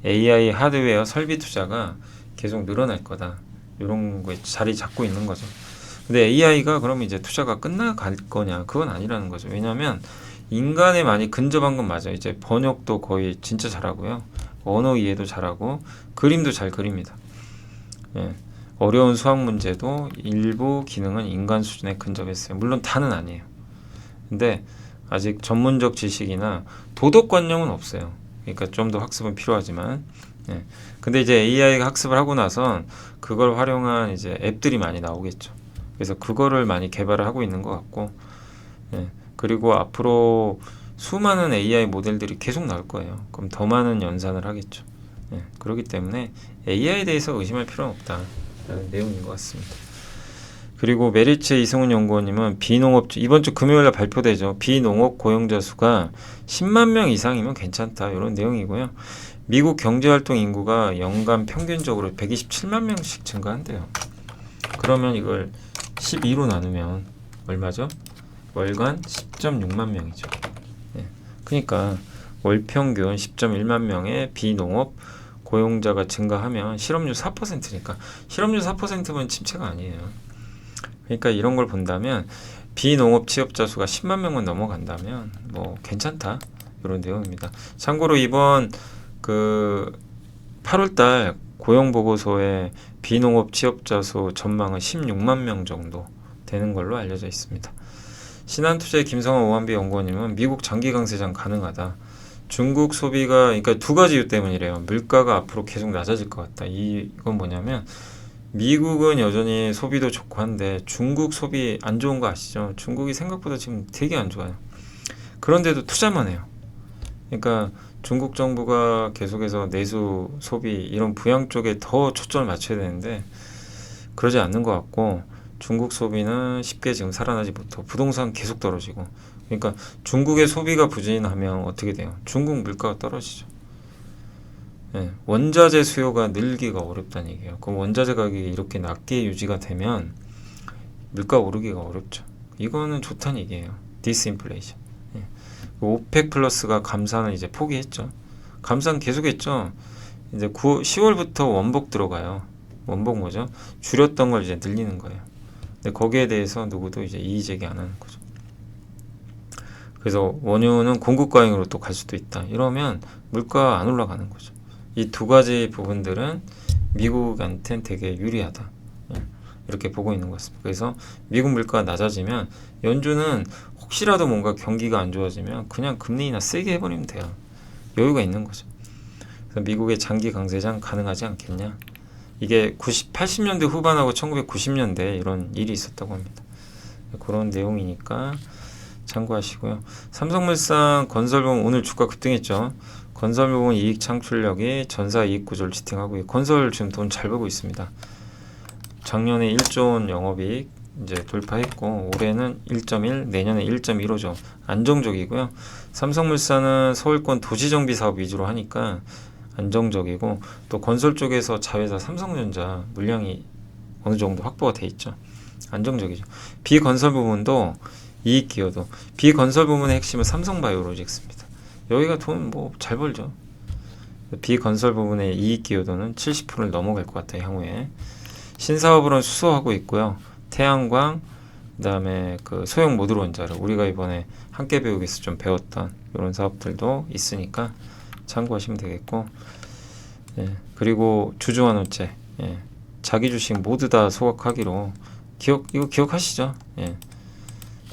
AI 하드웨어 설비 투자가 계속 늘어날 거다. 이런 거에 자리 잡고 있는 거죠. 근데 AI가 그러면 이제 투자가 끝나갈 거냐? 그건 아니라는 거죠. 왜냐하면 인간에 많이 근접한 건 맞아요. 이제 번역도 거의 진짜 잘하고요. 언어 이해도 잘하고 그림도 잘 그립니다. 어려운 수학 문제도 일부 기능은 인간 수준에 근접했어요. 물론 다는 아니에요. 근데 아직 전문적 지식이나 도덕관념은 없어요. 그러니까 좀 더 학습은 필요하지만 근데 이제 AI가 학습을 하고 나선 그걸 활용한 이제 앱들이 많이 나오겠죠. 그래서 그거를 많이 개발을 하고 있는 것 같고 그리고 앞으로 수많은 AI 모델들이 계속 나올 거예요. 그럼 더 많은 연산을 하겠죠. 그렇기 때문에 AI에 대해서 의심할 필요는 없다라는 내용인 것 같습니다. 그리고 메리츠 이승훈 연구원님은 비농업 이번 주 금요일에 발표되죠. 비농업 고용자 수가 10만 명 이상이면 괜찮다 이런 내용이고요. 미국 경제활동 인구가 연간 평균적으로 127만 명씩 증가한대요. 그러면 이걸 12로 나누면 얼마죠? 월간 10.6만 명이죠. 그러니까 월 평균 10.1만 명의 비농업 고용자가 증가하면 실업률 4%니까 실업률 4%면 침체가 아니에요. 그러니까 이런 걸 본다면 비농업 취업자 수가 10만 명은 넘어간다면 뭐 괜찮다 이런 내용입니다. 참고로 이번 그 8월달 고용보고서에 비농업 취업자 수 전망은 16만 명 정도 되는 걸로 알려져 있습니다. 신한투자의 김성환 오한비 연구원님은 미국 장기 강세장 가능하다. 중국 소비가 그러니까 두 가지 이유 때문이래요. 물가가 앞으로 계속 낮아질 것 같다. 이건 뭐냐면 미국은 여전히 소비도 좋고 한데 중국 소비 안 좋은 거 아시죠? 중국이 생각보다 지금 되게 안 좋아요. 그런데도 투자만 해요. 그러니까 중국 정부가 계속해서 내수 소비 이런 부양 쪽에 더 초점을 맞춰야 되는데 그러지 않는 것 같고 중국 소비는 쉽게 지금 살아나지 못하고 부동산 계속 떨어지고 그러니까 중국의 소비가 부진하면 어떻게 돼요? 중국 물가가 떨어지죠. 원자재 수요가 늘기가 어렵다는 얘기예요. 그럼 원자재 가격이 이렇게 낮게 유지가 되면 물가 오르기가 어렵죠. 이거는 좋다는 얘기예요. 디스인플레이션. 오펙 플러스가 감산을 이제 포기했죠. 감산 계속했죠. 이제 10월부터 원복 들어가요. 원복 뭐죠? 줄였던 걸 이제 늘리는 거예요. 근데 거기에 대해서 누구도 이제 이의 제기 안 하는 거죠. 그래서 원유는 공급 과잉으로 또 갈 수도 있다. 이러면 물가 안 올라가는 거죠. 이 두 가지 부분들은 미국한테는 되게 유리하다. 이렇게 보고 있는 것 같습니다. 그래서 미국 물가가 낮아지면 연준은 혹시라도 뭔가 경기가 안 좋아지면 그냥 금리 인하 세게 해버리면 돼요. 여유가 있는 거죠. 그래서 미국의 장기 강세장 가능하지 않겠냐. 이게 80년대 후반하고 1990년대에 이런 일이 있었다고 합니다. 그런 내용이니까 참고하시고요. 삼성물산 건설보험 오늘 주가 급등했죠. 건설보험 이익 창출력이 전사 이익 구조를 지탱하고 건설 지금 돈 잘 벌고 있습니다. 작년에 1조 원 영업이익 이제 돌파했고 올해는 1.1, 내년에 1.15조 안정적이고요. 삼성물산은 서울권 도시정비 사업 위주로 하니까 안정적이고 또 건설 쪽에서 자회사 삼성전자 물량이 어느 정도 확보가 돼 있죠. 안정적이죠. 비건설 부문도 이익 기여도 비건설 부문의 핵심은 삼성바이오로직스입니다. 여기가 돈 뭐 잘 벌죠. 비건설 부분의 이익 기여도는 70%를 넘어갈 것 같아요. 향후에 신사업으로는 수소하고 있고요. 태양광, 그다음에 그 소형 모듈 원자로 우리가 이번에 함께 배우기에서 좀 배웠던 이런 사업들도 있으니까 참고하시면 되겠고, 예, 그리고 주주환원제, 예, 자기 주식 모두 다 소각하기로 이거 기억하시죠? 예.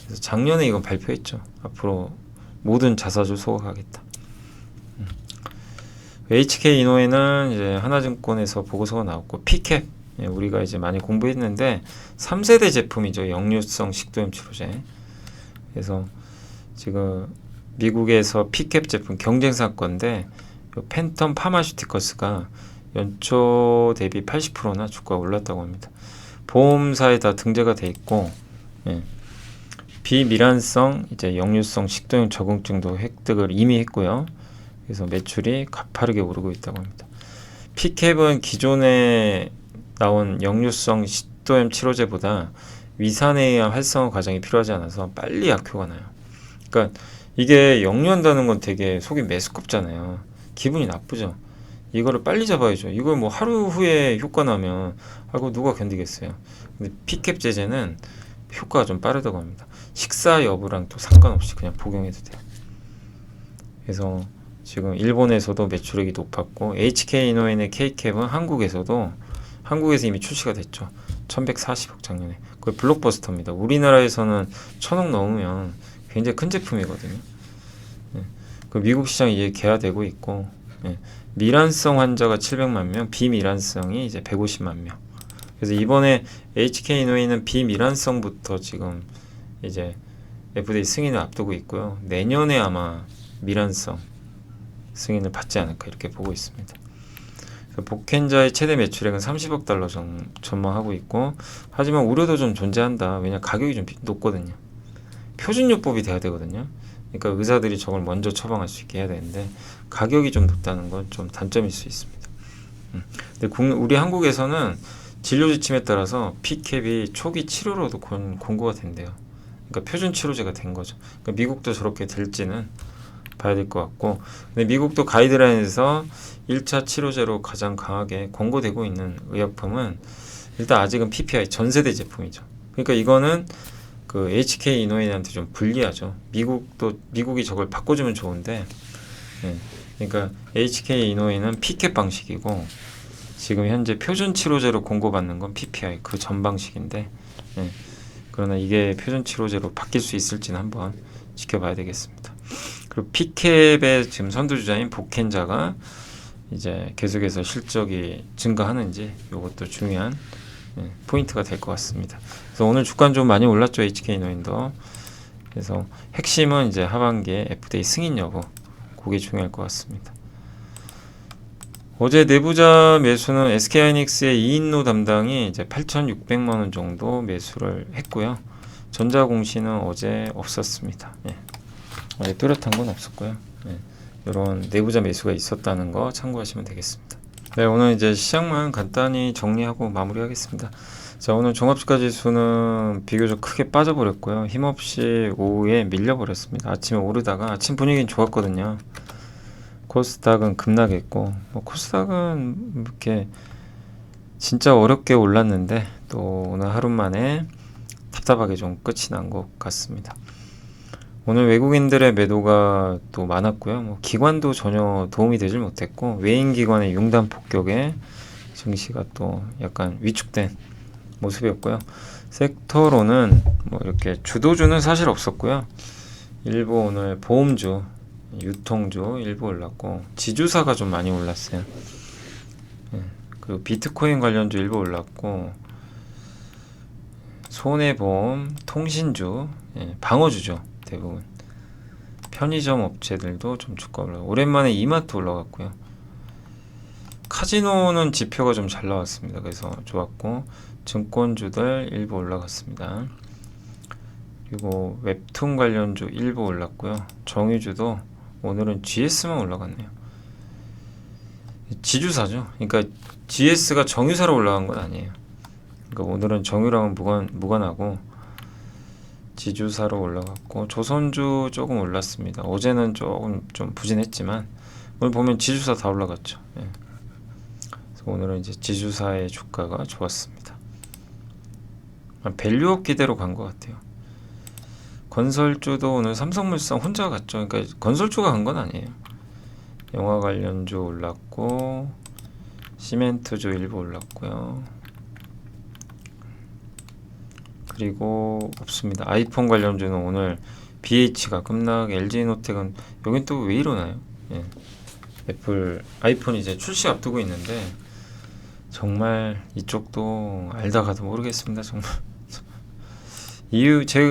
그래서 작년에 이건 발표했죠. 앞으로 모든 자사주 소각하겠다. HK이노에는 이제 하나증권에서 보고서가 나왔고 P캡, 예, 우리가 이제 많이 공부했는데 3세대 제품이죠. 역류성 식도염 치료제. 그래서 지금 미국에서 P캡 제품 경쟁사 건데 팬텀 파마슈티커스가 연초 대비 80%나 주가가 올랐다고 합니다. 보험사에 다 등재가 돼 있고, 예, 비밀환성 이제 역류성 식도염 적응증도 획득을 이미 했고요. 그래서 매출이 가파르게 오르고 있다고 합니다. P캡은 기존에 나온 역류성 식도염 치료제보다 위산에 의한 활성화 과정이 필요하지 않아서 빨리 약효가 나요. 그러니까 이게 역류한다는 건 되게 속이 메스껍잖아요. 기분이 나쁘죠. 이거를 빨리 잡아야죠. 이걸 뭐 하루 후에 효과 나면 하고 누가 견디겠어요. 근데 P캡 제제는 효과가 좀 빠르다고 합니다. 식사 여부랑 또 상관없이 그냥 복용해도 돼요. 그래서 지금 일본에서도 매출액이 높았고 HK이노엔의 K캡은 한국에서 이미 출시가 됐죠. 1140억 작년에. 거의 블록버스터입니다. 우리나라에서는 1000억 넘으면 굉장히 큰 제품이거든요. 네. 그 미국 시장이 이제 개화되고 있고, 네. 미란성 환자가 700만 명, 비미란성이 이제 150만 명. 그래서 이번에 HK이노엔은 비미란성부터 지금 이제 FDA 승인을 앞두고 있고요. 내년에 아마 미란성 승인을 받지 않을까 이렇게 보고 있습니다. 복켄자의 최대 매출액은 30억 달러 전망하고 있고, 하지만 우려도 좀 존재한다. 왜냐 가격이 좀 높거든요. 표준요법이 돼야 되거든요. 그러니까 의사들이 저걸 먼저 처방할 수 있게 해야 되는데 가격이 좀 높다는 건 좀 단점일 수 있습니다. 근데 우리 한국에서는 진료 지침에 따라서 P캡이 초기 치료로도 권고가 된대요. 그러니까 표준 치료제가 된 거죠. 그러니까 미국도 저렇게 될지는 봐야 될 것 같고, 근데 미국도 가이드라인에서 1차 치료제로 가장 강하게 권고되고 있는 의약품은 일단 아직은 PPI 전세대 제품이죠. 그러니까 이거는 그 HK이노엔한테 좀 불리하죠. 미국이 저걸 바꿔주면 좋은데, 예, 그러니까 HK이노엔은 P캡 방식이고 지금 현재 표준 치료제로 권고받는 건 PPI 그 전 방식인데, 예, 그러나 이게 표준 치료제로 바뀔 수 있을지는 한번 지켜봐야 되겠습니다. 그리고 P캡의 지금 선두주자인 복켄자가 이제 계속해서 실적이 증가하는지 이것도 중요한, 예, 포인트가 될 것 같습니다. 그래서 오늘 주가는 좀 많이 올랐죠. HK이노엔도. 그래서 핵심은 이제 하반기에 FDA 승인 여부, 그게 중요할 것 같습니다. 어제 내부자 매수는 SK하이닉스의 이인노 담당이 이제 8,600만 원 정도 매수를 했고요. 전자공시는 어제 없었습니다. 예. 어제 뚜렷한 건 없었고요. 예. 이런 내부자 매수가 있었다는 거 참고하시면 되겠습니다. 네, 오늘 이제 시장만 간단히 정리하고 마무리하겠습니다. 자, 오늘 종합주가지수는 비교적 크게 빠져버렸고요. 힘없이 오후에 밀려버렸습니다. 아침에 오르다가 아침 분위기는 좋았거든요. 코스닥은 급락했고, 뭐 코스닥은 이렇게 진짜 어렵게 올랐는데 또 오늘 하루 만에 답답하게 좀 끝이 난 것 같습니다. 오늘 외국인들의 매도가 또 많았고요. 뭐 기관도 전혀 도움이 되질 못했고, 외인 기관의 융단 폭격에 증시가 또 약간 위축된 모습이었고요. 섹터로는 뭐 이렇게 주도주는 사실 없었고요. 일부 오늘 보험주, 유통주 일부 올랐고, 지주사가 좀 많이 올랐어요. 예, 그리고 비트코인 관련주 일부 올랐고, 손해보험, 통신주, 예, 방어주죠. 대부분 편의점 업체들도 좀 주가 올라가고, 오랜만에 이마트 올라갔고요. 카지노는 지표가 좀 잘 나왔습니다. 그래서 좋았고, 증권주들 일부 올라갔습니다. 그리고 웹툰 관련주 일부 올랐고요. 정유주도 오늘은 GS만 올라갔네요. 지주사죠. 그러니까 GS가 정유사로 올라간 건 아니에요. 그러니까 오늘은 정유랑은 무관하고 지주사로 올라갔고 조선주 조금 올랐습니다. 어제는 조금 좀 부진했지만 오늘 보면 지주사 다 올라갔죠. 예. 그래서 오늘은 이제 지주사의 주가가 좋았습니다. 밸류업 기대로 간 것 같아요. 건설주도 오늘 삼성물산 혼자 갔죠. 그러니까 건설주가 간 건 아니에요. 영화 관련주 올랐고 시멘트주 일부 올랐고요. 그리고 없습니다. 아이폰 관련주는 오늘 BH가 급락, LG노텍은 여긴 또 왜 이러나요? 예. 애플 아이폰이 이제 출시 앞두고 있는데 정말 이쪽도 알다가도 모르겠습니다. 정말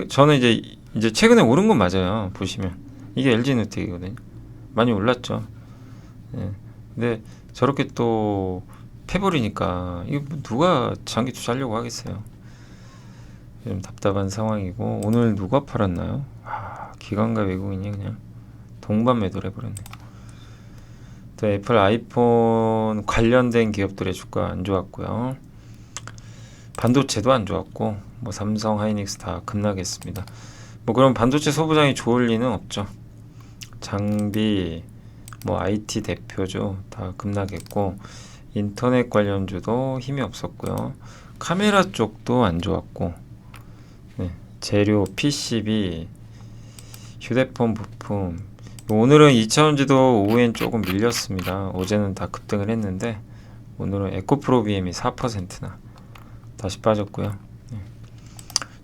저는 이제 최근에 오른 건 맞아요. 보시면 이게 LG노텍이거든요. 많이 올랐죠. 예. 근데 저렇게 또 패버리니까 이거 누가 장기 투자하려고 하겠어요. 좀 답답한 상황이고 오늘 누가 팔았나요? 기관과 외국인이 그냥 동반 매도를 해버렸네. 또 애플 아이폰 관련된 기업들의 주가 안 좋았고요. 반도체도 안 좋았고 뭐 삼성, 하이닉스 다 급락했습니다. 뭐 그럼 반도체 소부장이 좋을 리는 없죠. 장비, 뭐 IT 대표주 다 급락했고 인터넷 관련주도 힘이 없었고요. 카메라 쪽도 안 좋았고 재료, PCB, 휴대폰 부품 오늘은 2차전지도 오후엔 조금 밀렸습니다. 어제는 다 급등을 했는데 오늘은 에코프로 BM이 4%나 다시 빠졌고요.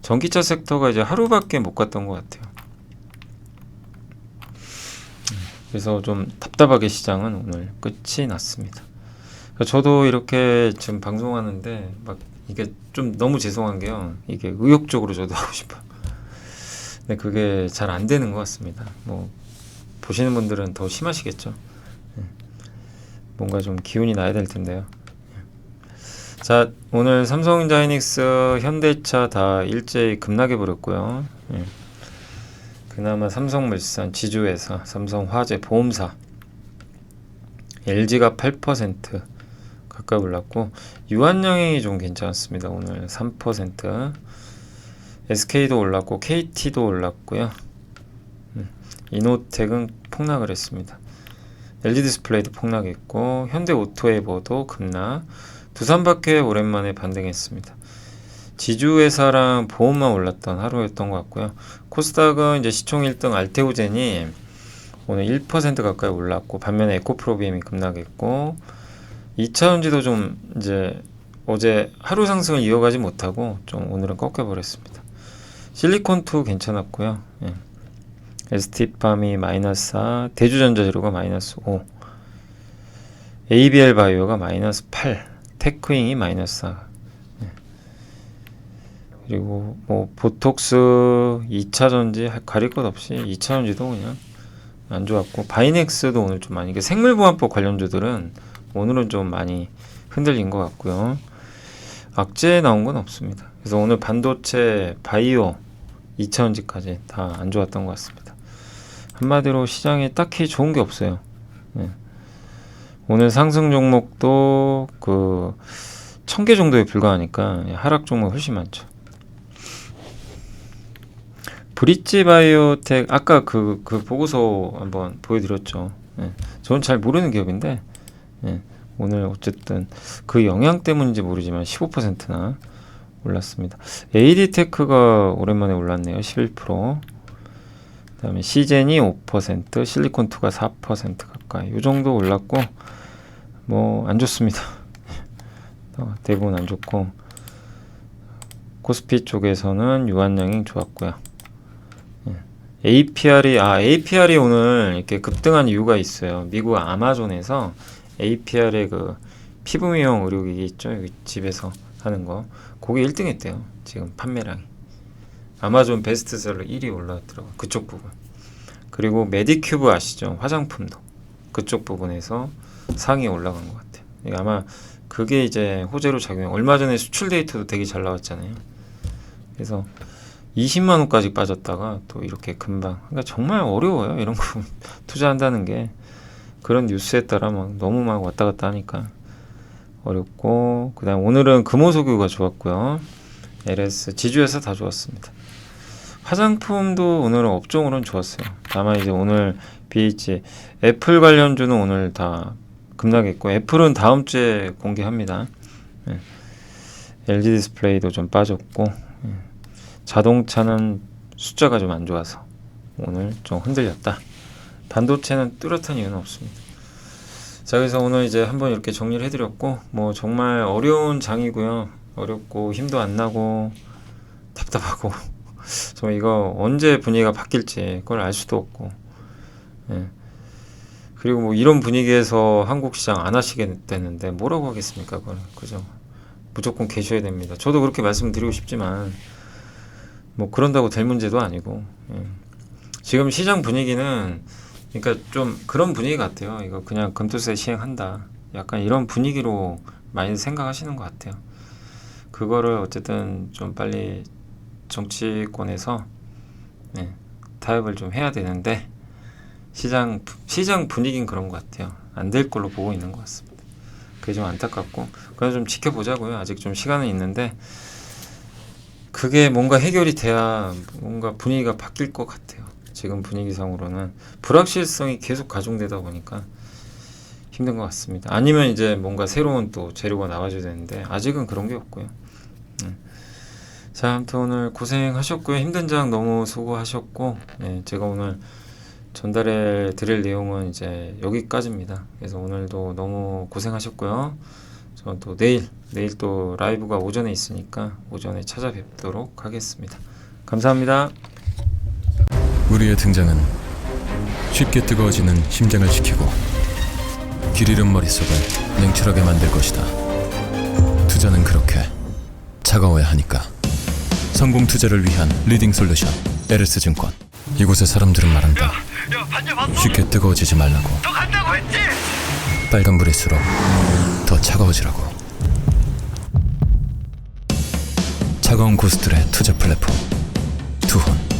전기차 섹터가 이제 하루밖에 못 갔던 것 같아요. 그래서 좀 답답하게 시장은 오늘 끝이 났습니다. 저도 이렇게 지금 방송하는데 막 이게 좀 너무 죄송한 게요. 이게 의욕적으로 저도 하고 싶어요. 근데 그게 잘 안 되는 것 같습니다. 뭐 보시는 분들은 더 심하시겠죠. 뭔가 좀 기운이 나야 될 텐데요. 자, 오늘 삼성전자, 하이닉스, 현대차 다 일제히 급락해 버렸고요. 그나마 삼성물산, 지주회사, 삼성화재, 보험사, LG가 8% 가까이 올랐고 유한양행이 좀 괜찮았습니다. 오늘 3%. SK도 올랐고 KT도 올랐고요. 이노텍은 폭락을 했습니다. LG디스플레이도 폭락했고 현대오토에버도 급락. 두산박해 오랜만에 반등했습니다. 지주회사랑 보험만 올랐던 하루였던 것 같고요. 코스닥은 이제 시총 1등 알테오젠이 오늘 1% 가까이 올랐고 반면에 에코프로비엠이 급락했고 2차전지도 좀 이제 어제 하루 상승을 이어가지 못하고 좀 오늘은 꺾여버렸습니다. 실리콘2 괜찮았고요. ST팜이 마이너스 4, 대주전자재료가 마이너스 5, ABL 바이오가 마이너스 8, 테크잉이 마이너스 4. 그리고 뭐 보톡스 2차전지 가릴 것 없이 2차전지도 그냥 안 좋았고 바이넥스도 오늘 좀 많이 생물보안법 관련주들은 오늘은 좀 많이 흔들린 것 같고요. 악재 나온 건 없습니다. 그래서 오늘 반도체, 바이오, 2차전지까지 다 안 좋았던 것 같습니다. 한마디로 시장에 딱히 좋은 게 없어요. 오늘 상승 종목도 그 1000개 정도에 불과하니까 하락 종목 훨씬 많죠. 브릿지 바이오텍 아까 그 보고서 한번 보여드렸죠. 저는 잘 모르는 기업인데 오늘 어쨌든 그 영향 때문인지 모르지만 15%나 올랐습니다. AD테크가 오랜만에 올랐네요. 11%. 그다음에 시젠이 5%, 실리콘2가 4% 가까이. 이 정도 올랐고 뭐 안 좋습니다. 대부분 안 좋고 코스피 쪽에서는 유한양행 좋았고요. APR이 오늘 이렇게 급등한 이유가 있어요. 미국 아마존에서 APR의 그 피부 미용 의료기기 있죠. 여기 집에서 하는 거. 그게 1등 했대요. 지금 판매량이. 아마존 베스트셀러 1위 올라왔더라고요. 그쪽 부분. 그리고 메디큐브 아시죠? 화장품도. 그쪽 부분에서 상위 올라간 것 같아요. 아마 그게 이제 호재로 작용. 얼마 전에 수출 데이터도 되게 잘 나왔잖아요. 그래서 20만 원까지 빠졌다가 또 이렇게 금방. 그러니까 정말 어려워요. 이런 거 투자한다는 게. 그런 뉴스에 따라 막 너무 막 왔다 갔다 하니까 어렵고, 그 다음 오늘은 금호석유가 좋았고요. LS, 지주회사 다 좋았습니다. 화장품도 오늘은 업종으로는 좋았어요. 다만 이제 오늘 BH, 애플 관련주는 오늘 다 급락했고, 애플은 다음 주에 공개합니다. LG 디스플레이도 좀 빠졌고, 자동차는 숫자가 좀 안 좋아서 오늘 좀 흔들렸다. 반도체는 뚜렷한 이유는 없습니다. 자, 그래서 오늘 이제 한번 이렇게 정리를 해드렸고, 뭐 정말 어려운 장이고요. 어렵고 힘도 안 나고 답답하고 정말 이거 언제 분위기가 바뀔지 그걸 알 수도 없고, 그리고 뭐 이런 분위기에서 한국 시장 안 하시겠다는데 뭐라고 하겠습니까? 그걸, 그죠? 무조건 계셔야 됩니다. 저도 그렇게 말씀드리고 싶지만 뭐 그런다고 될 문제도 아니고, 지금 시장 분위기는 그러니까 좀 그런 분위기 같아요. 이거 그냥 금투세 시행한다, 약간 이런 분위기로 많이 생각하시는 것 같아요. 그거를 어쨌든 좀 빨리 정치권에서 타협을 좀 해야 되는데 시장 분위기는 그런 것 같아요. 안 될 걸로 보고 있는 것 같습니다. 그게 좀 안타깝고, 그냥 좀 지켜보자고요. 아직 좀 시간은 있는데 그게 뭔가 해결이 돼야 뭔가 분위기가 바뀔 것 같아요. 지금 분위기상으로는 불확실성이 계속 가중되다 보니까 힘든 것 같습니다. 아니면 이제 뭔가 새로운 또 재료가 나와줘야 되는데 아직은 그런 게 없고요. 자, 아무튼 오늘 고생하셨고요. 힘든 장 너무 수고하셨고, 제가 오늘 전달해 드릴 내용은 이제 여기까지입니다. 그래서 오늘도 너무 고생하셨고요. 저는 또 내일 또 라이브가 오전에 있으니까 오전에 찾아뵙도록 하겠습니다. 감사합니다.
우리의 등장은 쉽게 뜨거워지는 심장을 식히고 길 잃은 머릿속을 냉철하게 만들 것이다. 투자는 그렇게 차가워야 하니까. 성공 투자를 위한 리딩 솔루션 LS증권. 이곳의 사람들은 말한다. 쉽게 뜨거워지지 말라고. 빨간불일수록 더 차가워지라고. 차가운 고수들의 투자 플랫폼 투혼.